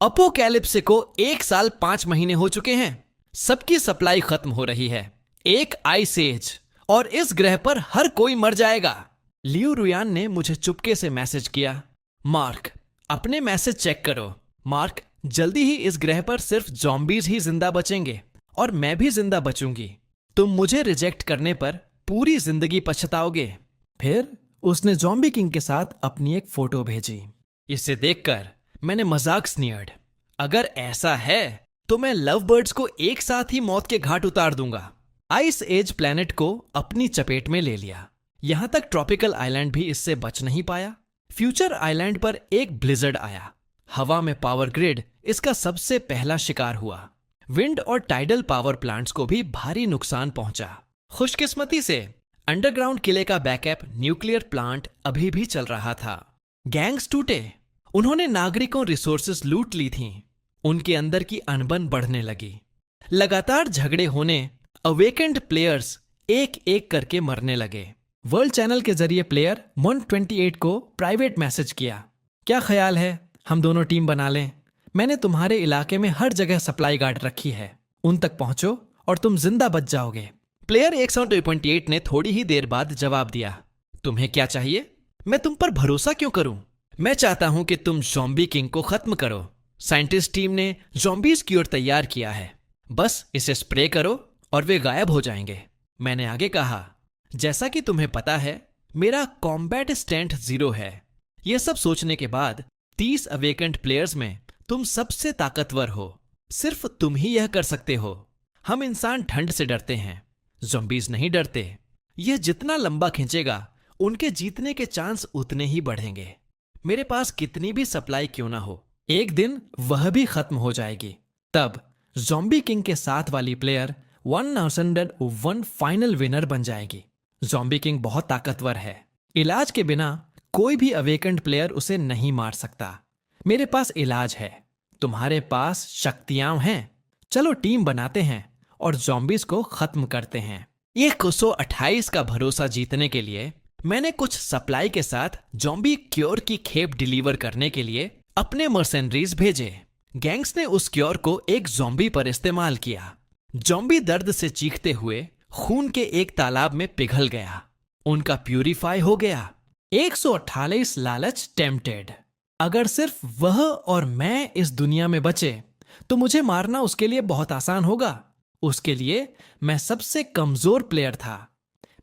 अपोकैलिप्से को 1 साल 5 महीने हो चुके हैं। सबकी सप्लाई खत्म हो रही है। एक आइस एज और इस ग्रह पर हर कोई मर जाएगा। लियू रुयान ने मुझे चुपके से मैसेज किया, मार्क अपने मैसेज चेक करो। मार्क, जल्दी ही इस ग्रह पर सिर्फ ज़ॉम्बीज ही जिंदा बचेंगे और मैं भी जिंदा बचूंगी। तुम मुझे रिजेक्ट करने पर पूरी जिंदगी पछताओगे। फिर उसने ज़ॉम्बी किंग के साथ अपनी एक फोटो भेजी। इसे देखकर मैंने मजाक स्नियर्ड, अगर ऐसा है तो मैं लव बर्ड्स को एक साथ ही मौत के घाट उतार दूंगा। आइस एज प्लैनेट को अपनी चपेट में ले लिया। यहां तक ट्रॉपिकल आइलैंड भी इससे बच नहीं पाया। फ्यूचर आइलैंड पर एक ब्लिजर्ड आया। हवा में पावर ग्रिड इसका सबसे पहला शिकार हुआ। विंड और टाइडल पावर प्लांट्स को भी भारी नुकसान पहुंचा। खुशकिस्मती से अंडरग्राउंड किले का बैकअप न्यूक्लियर प्लांट अभी भी चल रहा था। गैंग्स टूटे। उन्होंने नागरिकों रिसोर्सेस लूट ली थीं। उनके अंदर की अनबन बढ़ने लगी। लगातार झगड़े होने अवेकेंड प्लेयर्स एक एक करके मरने लगे। वर्ल्ड चैनल के जरिए प्लेयर 128 को प्राइवेट मैसेज किया, क्या ख्याल है हम दोनों टीम बना लें? मैंने तुम्हारे इलाके में हर जगह सप्लाई गार्ड रखी है, उन तक पहुंचो और तुम जिंदा बच जाओगे। प्लेयर 128 ने थोड़ी ही देर बाद जवाब दिया, तुम्हें क्या चाहिए? मैं तुम पर भरोसा क्यों करूं? मैं चाहता हूं कि तुम ज़ॉम्बी किंग को खत्म करो। साइंटिस्ट टीम ने ज़ॉम्बीज क्योर तैयार किया है, बस इसे स्प्रे करो और वे गायब हो जाएंगे। मैंने आगे कहा, जैसा कि तुम्हें पता है मेरा कॉम्बैट स्टैंट 0 है। यह सब सोचने के बाद 30 अवेकेंड प्लेयर्स में तुम सबसे ताकतवर हो। सिर्फ तुम ही यह कर सकते हो। हम इंसान ठंड से डरते हैं, ज़ॉम्बीज नहीं डरते। यह जितना लंबा खींचेगा उनके जीतने के चांस उतने ही बढ़ेंगे। मेरे पास कितनी भी सप्लाई क्यों ना हो, एक दिन वह भी खत्म हो जाएगी। तब ज़ॉम्बी किंग के साथ वाली प्लेयर 1001 फाइनल विनर बन जाएगी। ज़ॉम्बी किंग बहुत ताकतवर है। इलाज के बिना कोई भी अवेकेंड प्लेयर उसे नहीं मार सकता। मेरे पास इलाज है, तुम्हारे पास शक्तियां हैं। चलो टीम बनाते हैं और ज़ॉम्बीज को खत्म करते हैं। 128 का भरोसा जीतने के लिए मैंने कुछ सप्लाई के साथ ज़ॉम्बी क्योर की खेप डिलीवर करने के लिए अपने मर्सेनरीज भेजे। गैंग्स ने उस क्योर को एक ज़ॉम्बी पर इस्तेमाल किया। ज़ॉम्बी दर्द से चीखते हुए खून के एक तालाब में पिघल गया। उनका प्यूरिफाई हो गया। 148 लालच टेम्प्टेड। अगर सिर्फ वह और मैं इस दुनिया में बचे तो मुझे मारना उसके लिए बहुत आसान होगा। उसके लिए मैं सबसे कमजोर प्लेयर था।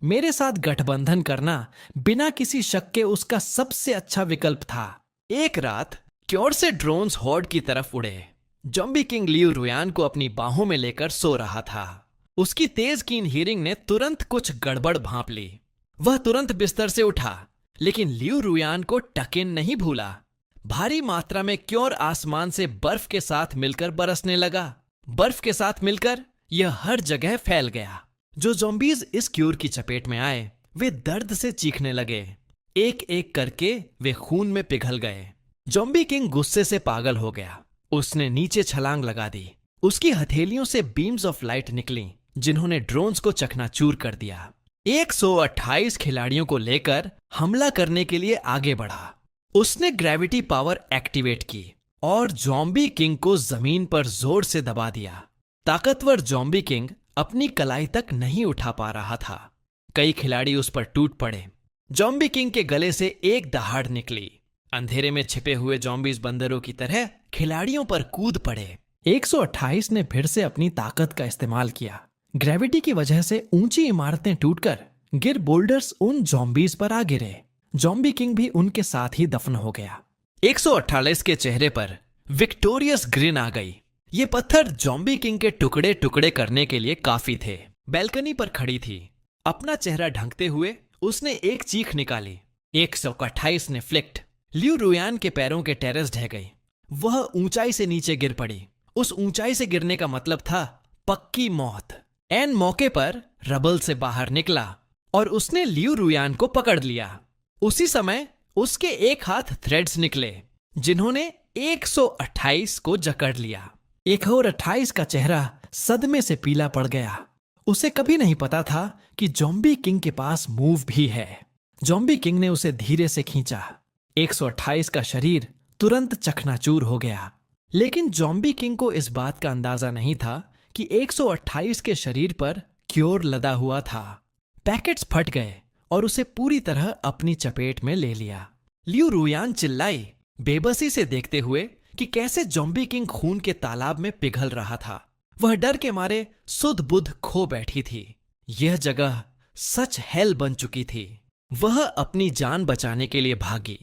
मेरे साथ गठबंधन करना बिना किसी शक के उसका सबसे अच्छा विकल्प था। एक रात क्योर से ड्रोन्स हॉर्ड की तरफ उड़े। ज़ॉम्बी किंग लियू रुयान को अपनी बाहों में लेकर सो रहा था। उसकी तेज कीन हियरिंग ने तुरंत कुछ गड़बड़ भांप ली। वह तुरंत बिस्तर से उठा, लेकिन लियू रुयान को टकिन नहीं भूला। भारी मात्रा में क्योर आसमान से बर्फ के साथ मिलकर बरसने लगा। बर्फ के साथ मिलकर यह हर जगह फैल गया। जो ज़ॉम्बीज इस क्योर की चपेट में आए वे दर्द से चीखने लगे। एक एक करके वे खून में पिघल गए। ज़ॉम्बी किंग गुस्से से पागल हो गया। उसने नीचे छलांग लगा दी। उसकी हथेलियों से बीम्स ऑफ लाइट निकली जिन्होंने ड्रोन्स को चकनाचूर कर दिया। 128 खिलाड़ियों को लेकर हमला करने के लिए आगे बढ़ा। उसने ग्रेविटी पावर एक्टिवेट की और ज़ॉम्बी किंग को जमीन पर जोर से दबा दिया। ताकतवर ज़ॉम्बी किंग अपनी कलाई तक नहीं उठा पा रहा था। कई खिलाड़ी उस पर टूट पड़े। ज़ॉम्बी किंग के गले से एक दहाड़ निकली। अंधेरे में छिपे हुए ज़ॉम्बीज बंदरों की तरह खिलाड़ियों पर कूद पड़े। 128 ने फिर से अपनी ताकत का इस्तेमाल किया। ग्रेविटी की वजह से ऊंची इमारतें टूटकर गिर बोल्डर्स उन ज़ॉम्बीज पर आ गिरे। ज़ॉम्बी किंग भी उनके साथ ही दफन हो गया। 148 के चेहरे पर विक्टोरियस ग्रिन आ गई। ये पत्थर ज़ॉम्बी किंग के टुकड़े टुकड़े करने के लिए काफी थे। बैल्कनी पर खड़ी थी। अपना चेहरा ढंकते हुए उसने एक चीख निकाली। 128 ने फ्लिक्ट। लियू रुयान के पैरों के टेरेस ढह गई। वह ऊंचाई से नीचे गिर पड़ी। उस ऊंचाई से गिरने का मतलब था पक्की मौत। एन मौके पर रबल से बाहर निकला और उसने लियू रुयान को पकड़ लिया। उसी समय उसके एक हाथ थ्रेड्स निकले जिन्होंने 128 को जकड़ लिया। 128 का चेहरा सदमे से पीला पड़ गया। उसे कभी नहीं पता था कि ज़ॉम्बी किंग के पास मूव भी है। ज़ॉम्बी किंग ने उसे धीरे से खींचा। 128 का शरीर तुरंत चकनाचूर हो गया। लेकिन ज़ॉम्बी किंग को इस बात का अंदाजा नहीं था कि 128 के शरीर पर क्योर लदा हुआ था। पैकेट्स फट गए और उसे पूरी तरह अपनी चपेट में ले लिया। लियू रुयान चिल्लाई, बेबसी से देखते हुए कि कैसे ज़ॉम्बी किंग खून के तालाब में पिघल रहा था। वह डर के मारे सुध बुध खो बैठी थी। यह जगह सच हेल बन चुकी थी। वह अपनी जान बचाने के लिए भागी,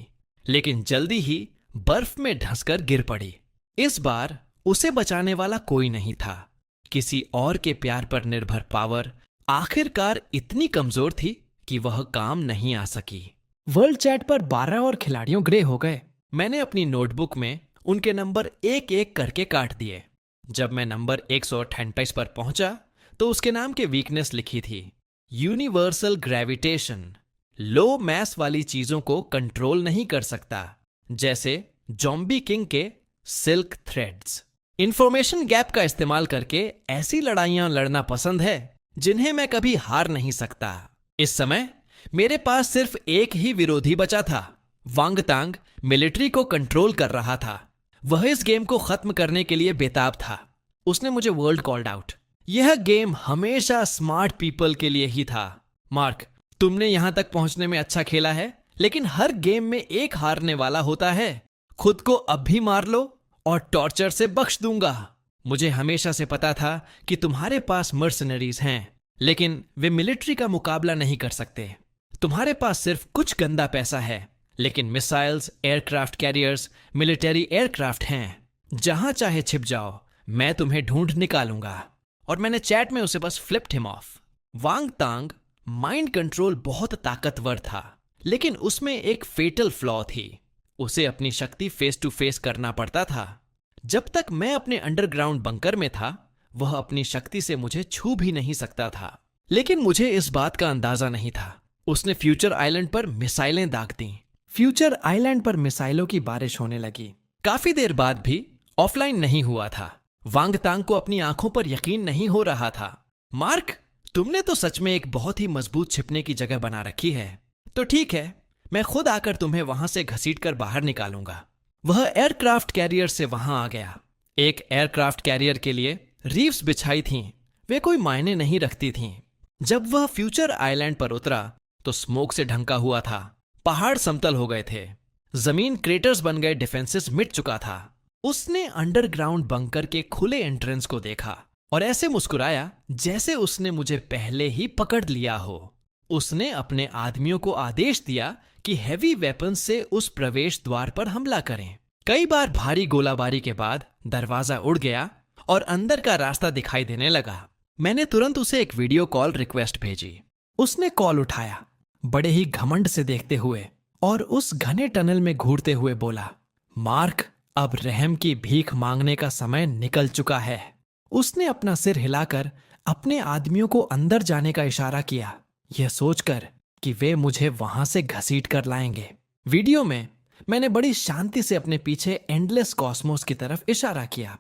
लेकिन जल्दी ही बर्फ में धंसकर गिर पड़ी। इस बार उसे बचाने वाला कोई नहीं था। किसी और के प्यार पर निर्भर पावर आखिरकार इतनी कमजोर थी कि वह काम नहीं आ सकी। वर्ल्ड चैट पर 12 और खिलाड़ियों ग्रे हो गए। मैंने अपनी नोटबुक में उनके नंबर एक एक करके काट दिए। जब मैं नंबर 128 पर पहुंचा तो उसके नाम के वीकनेस लिखी थी, यूनिवर्सल ग्रेविटेशन, लो मैस वाली चीजों को कंट्रोल नहीं कर सकता, जैसे ज़ॉम्बी किंग के सिल्क थ्रेड्स। इंफॉर्मेशन गैप का इस्तेमाल करके ऐसी लड़ाइयां लड़ना पसंद है जिन्हें मैं कभी हार नहीं सकता। इस समय मेरे पास सिर्फ एक ही विरोधी बचा था। वांग तांग मिलिट्री को कंट्रोल कर रहा था। वह इस गेम को खत्म करने के लिए बेताब था। उसने मुझे वर्ल्ड कॉल्ड आउट। यह गेम हमेशा स्मार्ट पीपल के लिए ही था। मार्क, तुमने यहां तक पहुंचने में अच्छा खेला है, लेकिन हर गेम में एक हारने वाला होता है। खुद को अब भी मार लो और टॉर्चर से बख्श दूंगा। मुझे हमेशा से पता था कि तुम्हारे पास मर्सनरीज हैं, लेकिन वे मिलिट्री का मुकाबला नहीं कर सकते। तुम्हारे पास सिर्फ कुछ गंदा पैसा है, लेकिन missiles, aircraft carriers, military aircraft हैं। जहां चाहे छिप जाओ, मैं तुम्हें ढूंढ निकालूंगा। और मैंने चैट में उसे बस flipped him of. Wang Thang mind control बहुत ताकतवर था, लेकिन उसमें एक फेटल फ्लॉ थी। उसे अपनी शक्ति फेस टू फेस करना पड़ता था। जब तक मैं अपने अंडरग्राउंड बंकर में था, वह अपनी शक्ति से मुझे छू भी नहीं सकता था। लेकिन मुझे इस बात का अंदाजा नहीं था। उसने फ्यूचर आइलैंड पर मिसाइलें दाग दी। फ्यूचर आइलैंड पर मिसाइलों की बारिश होने लगी। काफी देर बाद भी ऑफलाइन नहीं हुआ था। वांग तांग को अपनी आंखों पर यकीन नहीं हो रहा था। मार्क, तुमने तो सच में एक बहुत ही मजबूत छिपने की जगह बना रखी है। तो ठीक है, मैं खुद आकर तुम्हें वहां से घसीटकर बाहर निकालूंगा। वह एयरक्राफ्ट कैरियर से वहां आ गया। एक एयरक्राफ्ट कैरियर के लिए रीफ्स बिछाई थीं। वे कोई मायने नहीं रखती थीं। जब वह फ्यूचर आइलैंड पर उतरा तो स्मोक से ढंका हुआ था। पहाड़ समतल हो गए थे। जमीन क्रेटर्स बन गए, डिफेंसेस मिट चुका था। उसने अंडरग्राउंड बंकर के खुले एंट्रेंस को देखा और ऐसे मुस्कुराया जैसे उसने मुझे पहले ही पकड़ लिया हो। उसने अपने आदमियों को आदेश दिया कि हैवी वेपन्स से उस प्रवेश द्वार पर हमला करें। कई बार भारी गोलाबारी के बाद दरवाजा उड़ गया और अंदर का रास्ता दिखाई देने लगा। मैंने तुरंत उसे एक वीडियो कॉल रिक्वेस्ट भेजी। उसने कॉल उठाया, बड़े ही घमंड से देखते हुए, और उस घने टनल में घूरते हुए बोला, मार्क, अब रहम की भीख मांगने का समय निकल चुका है। उसने अपना सिर हिलाकर अपने आदमियों को अंदर जाने का इशारा किया, यह सोचकर कि वे मुझे वहां से घसीट कर लाएंगे। वीडियो में मैंने बड़ी शांति से अपने पीछे एंडलेस कॉस्मोस की तरफ इशारा किया।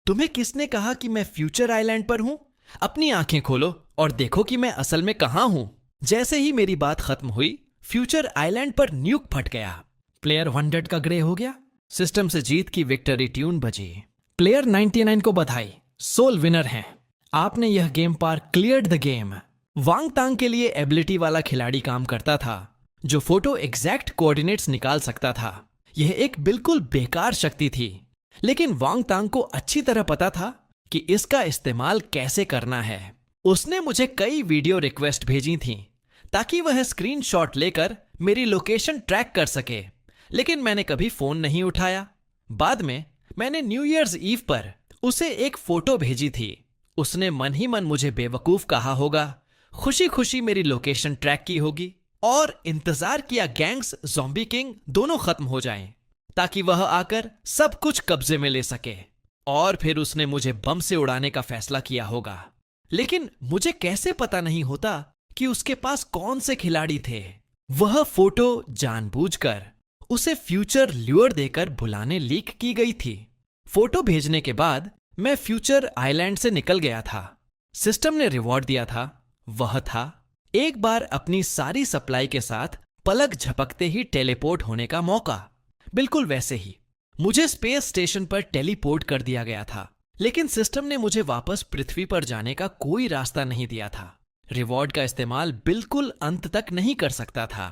तुम्हें किसने कहा कि मैं फ्यूचर आइलैंड पर हूं? अपनी आंखें खोलो और देखो कि मैं असल में कहां हूं। जैसे ही मेरी बात खत्म हुई, फ्यूचर आइलैंड पर न्यूक फट गया। प्लेयर 100 का ग्रे हो गया। सिस्टम से जीत की विक्टरी ट्यून बजी। प्लेयर 99 को बधाई, सोल विनर हैं। आपने यह गेम पार cleared the game. Wang Tang के लिए एबिलिटी वाला खिलाड़ी काम करता था, जो फोटो एग्जैक्ट कोऑर्डिनेट्स निकाल सकता था। यह एक बिल्कुल बेकार शक्ति थी, लेकिन वांग तांग को अच्छी तरह पता था कि इसका इस्तेमाल कैसे करना है। उसने मुझे कई वीडियो रिक्वेस्ट भेजी थीं ताकि वह स्क्रीनशॉट लेकर मेरी लोकेशन ट्रैक कर सके, लेकिन मैंने कभी फोन नहीं उठाया। बाद में मैंने न्यू ईयर्स ईव पर उसे एक फोटो भेजी थी। उसने मन ही मन मुझे बेवकूफ कहा होगा, खुशी खुशी मेरी लोकेशन ट्रैक की होगी और इंतजार किया गैंग्स, ज़ॉम्बी किंग दोनों खत्म हो जाएं, ताकि वह आकर सब कुछ कब्जे में ले सके। और फिर उसने मुझे बम से उड़ाने का फैसला किया होगा। लेकिन मुझे कैसे पता नहीं होता कि उसके पास कौन से खिलाड़ी थे। वह फोटो जानबूझकर उसे फ्यूचर ल्यूर देकर बुलाने लीक की गई थी। फोटो भेजने के बाद मैं फ्यूचर आइलैंड से निकल गया था। सिस्टम ने रिवॉर्ड दिया था, वह था एक बार अपनी सारी सप्लाई के साथ पलक झपकते ही टेलीपोर्ट होने का मौका। बिल्कुल वैसे ही मुझे स्पेस स्टेशन पर टेलीपोर्ट कर दिया गया था, लेकिन सिस्टम ने मुझे वापस पृथ्वी पर जाने का कोई रास्ता नहीं दिया था। रिवॉर्ड का इस्तेमाल बिल्कुल अंत तक नहीं कर सकता था।